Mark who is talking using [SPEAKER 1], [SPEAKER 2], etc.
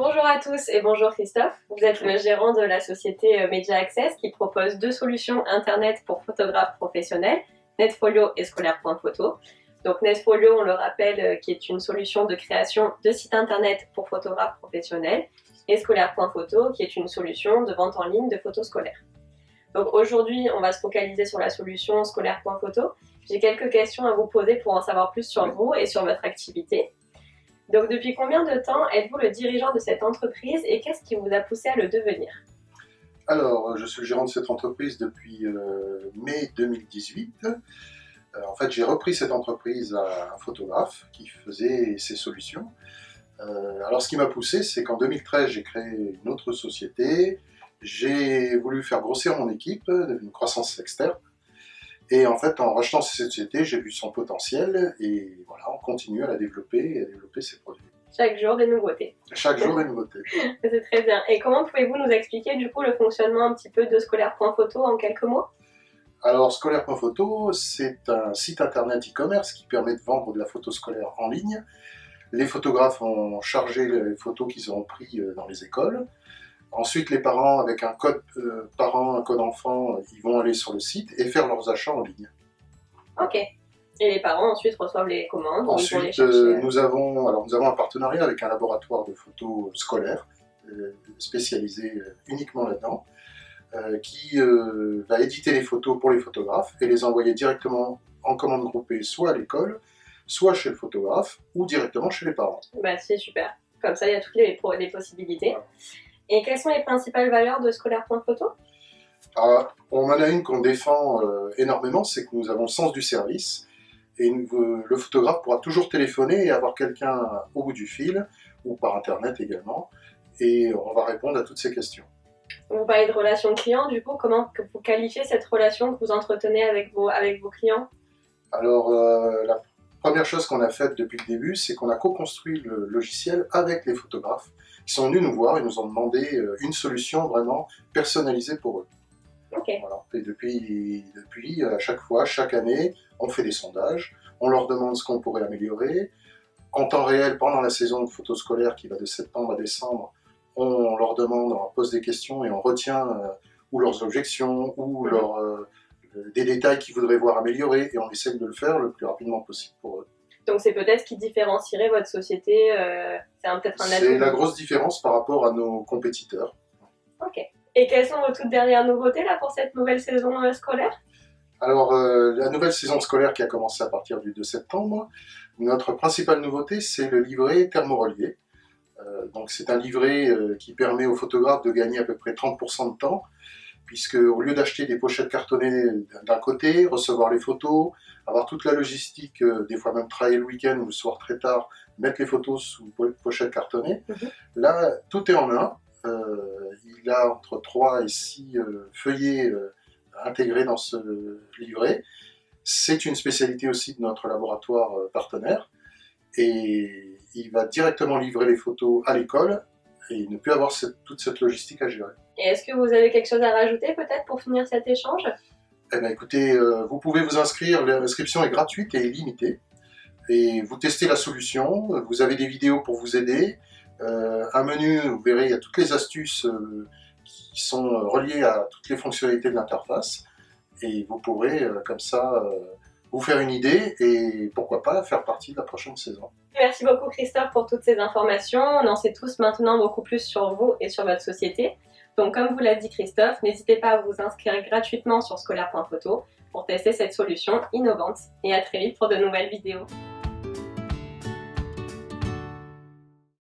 [SPEAKER 1] Bonjour à tous et bonjour Christophe. Vous êtes le gérant de la société Media Access qui propose deux solutions internet pour photographes professionnels, Netfolio et Scolaire.photo. Donc Netfolio, on le rappelle, qui est une solution de création de sites internet pour photographes professionnels, et Scolaire.photo qui est une solution de vente en ligne de photos scolaires. Donc aujourd'hui, on va se focaliser sur la solution Scolaire.photo. J'ai quelques questions à vous poser pour en savoir plus sur vous et sur votre activité. Donc depuis combien de temps êtes-vous le dirigeant de cette entreprise et qu'est-ce qui vous a poussé à le devenir?
[SPEAKER 2] Alors, je suis le gérant de cette entreprise depuis mai 2018. En fait, j'ai repris cette entreprise à un photographe qui faisait ses solutions. Alors, ce qui m'a poussé, c'est qu'en 2013, j'ai créé une autre société. J'ai voulu faire grossir mon équipe, une croissance externe. Et en fait, en rachetant cette société, j'ai vu son potentiel et voilà, on continue à la développer et à développer ses produits.
[SPEAKER 1] Chaque jour des nouveautés.
[SPEAKER 2] Chaque jour des nouveautés.
[SPEAKER 1] C'est très bien. Et comment pouvez-vous nous expliquer du coup le fonctionnement un petit peu de Scolaire.photo en quelques mots?
[SPEAKER 2] Alors, Scolaire.photo, c'est un site internet e-commerce qui permet de vendre de la photo scolaire en ligne. Les photographes ont chargé les photos qu'ils ont prises dans les écoles. Ensuite, les parents, avec un code parent, un code enfant, ils vont aller sur le site et faire leurs achats en ligne.
[SPEAKER 1] Ok. Et les parents ensuite reçoivent les commandes.
[SPEAKER 2] Ensuite, nous avons un partenariat avec un laboratoire de photos scolaire spécialisé uniquement là-dedans, qui va éditer les photos pour les photographes et les envoyer directement en commande groupée, soit à l'école, soit chez le photographe, ou directement chez les parents.
[SPEAKER 1] Bah, c'est super. Comme ça, il y a toutes les possibilités. Voilà. Et quelles sont les principales valeurs de Scolaire.photo?
[SPEAKER 2] On en a une qu'on défend énormément, c'est que nous avons le sens du service. Et le photographe pourra toujours téléphoner et avoir quelqu'un au bout du fil, ou par internet également, et on va répondre à toutes ces questions.
[SPEAKER 1] Vous parlez de relation client, du coup, comment vous qualifiez cette relation que vous entretenez avec vos clients?
[SPEAKER 2] Alors, la première chose qu'on a faite depuis le début, c'est qu'on a co-construit le logiciel avec les photographes, qui sont venus nous voir et nous ont demandé une solution vraiment personnalisée pour eux.
[SPEAKER 1] Okay.
[SPEAKER 2] Voilà. Et depuis, à chaque fois, chaque année, on fait des sondages, on leur demande ce qu'on pourrait améliorer. En temps réel, pendant la saison de photos scolaires qui va de septembre à décembre, on leur demande, on leur pose des questions et on retient ou leurs objections ou des détails qu'ils voudraient voir améliorés et on essaie de le faire le plus rapidement possible pour eux.
[SPEAKER 1] Donc c'est peut-être ce qui différencierait votre société, peut-être un atout.
[SPEAKER 2] C'est la grosse différence par rapport à nos compétiteurs.
[SPEAKER 1] Ok. Et quelles sont vos toutes dernières nouveautés là pour cette nouvelle saison scolaire?
[SPEAKER 2] Alors, la nouvelle saison scolaire qui a commencé à partir du 2 septembre, notre principale nouveauté, c'est le livret thermorelié. Donc, c'est un livret qui permet aux photographes de gagner à peu près 30% de temps, puisque au lieu d'acheter des pochettes cartonnées d'un côté, recevoir les photos, avoir toute la logistique, des fois même travailler le week-end ou le soir très tard, mettre les photos sous pochette cartonnée, là, tout est en un. Il a entre 3 et 6 feuillets intégrés dans ce livret. C'est une spécialité aussi de notre laboratoire partenaire et il va directement livrer les photos à l'école et ne plus avoir toute cette logistique à gérer.
[SPEAKER 1] Et est-ce que vous avez quelque chose à rajouter peut-être pour finir cet échange?
[SPEAKER 2] Eh bien écoutez, vous pouvez vous inscrire, l'inscription est gratuite et illimitée et vous testez la solution, vous avez des vidéos pour vous aider. Un menu, vous verrez, il y a toutes les astuces qui sont reliées à toutes les fonctionnalités de l'interface et vous pourrez comme ça vous faire une idée et pourquoi pas faire partie de la prochaine saison.
[SPEAKER 1] Merci beaucoup Christophe pour toutes ces informations. On en sait tous maintenant beaucoup plus sur vous et sur votre société. Donc comme vous l'a dit Christophe, n'hésitez pas à vous inscrire gratuitement sur Scolaire.photo pour tester cette solution innovante et à très vite pour de nouvelles vidéos.